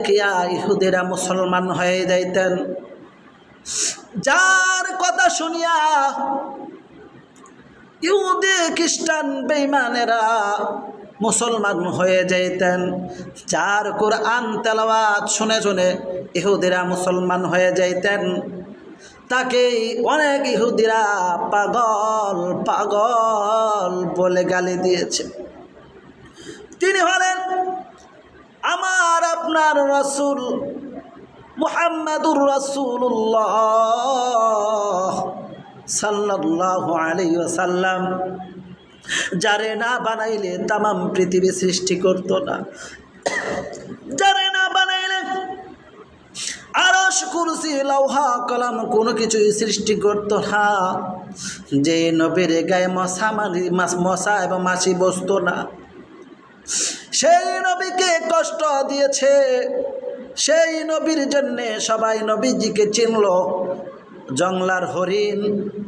কিয়া ইহুদিরা মুসলমান হয়ে যাইতেন, যার কথা শুনিয়া ইহুদি খ্রিস্টান বেঈমানেরা মুসলমান হয়ে যাইতেন, যার কোরআন তেলাওয়াত শুনে শুনে ইহুদিরা মুসলমান হয়ে যাইতেন, তাকেই অনেক ইহুদিরা পাগল পাগল বলে গালি দিয়েছে। তিনি হলেন আমার আপনার রাসূল মুহাম্মাদুর রাসূলুল্লাহ সাল্লাল্লাহু আলাইহি ওয়াসাল্লাম, যারে না বানাইলে তামাম পৃথিবী সৃষ্টি করতো না, যারে না বানাইলে আরশ কুরসি লৌহা কলম কোনো কিছুই সৃষ্টি করতো না, যে নবীর গায়ে মশা এবং মাছি বসতো না, সেই নবীকে কষ্ট দিয়েছে। সেই নবীর জন্যে সবাই নবীজিকে চিনল, জংলার হরিণ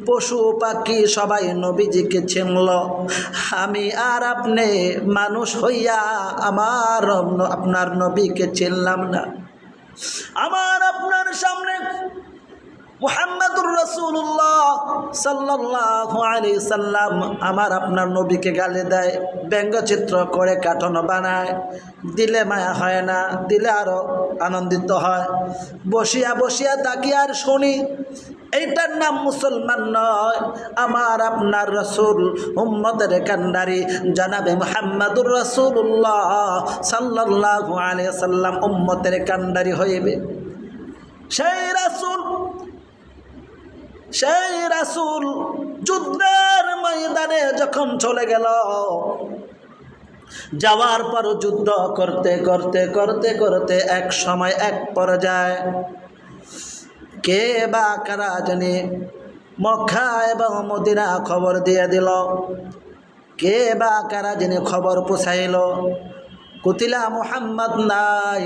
পশু পাখি সবাই নবীজিকে চিনল। আমি আর আপনি মানুষ হইয়া আমার আপনার নবীকে চিনলাম না। আমার আপনার সামনে মুহাম্মাদুর রাসূলুল্লাহ সাল্লাল্লাহু আলাইহি সাল্লাম আমার আপনার নবীকে গালি দেয়, ব্যঙ্গচিত্র করে কার্টুন বানায়, দিলে মায়া হয় না, দিলে আরো আনন্দিত হয়। বসিয়া বসিয়া তাকি আর শুনি, এইটার নাম মুসলমান নয়। আমার আপনার রাসূল উম্মতের কান্ডারি জনাবে মুহাম্মাদুর রাসূলুল্লাহ সাল্লাল্লাহু আলাইহি সাল্লাম উম্মতের কান্ডারি হইবে। সেই রাসূল যুদ্ধের ময়দানে যখন চলে গেল, যাওয়ার পর যুদ্ধ করতে করতে করতে করতে এক সময় এক পর্যায়ে কে বা কারা জানি মক্কা এবং মদিনা খবর দিয়ে দিল, কে বা কারা জানি খবর পৌঁছাইল, কুতিলা মুহাম্মদ নাই।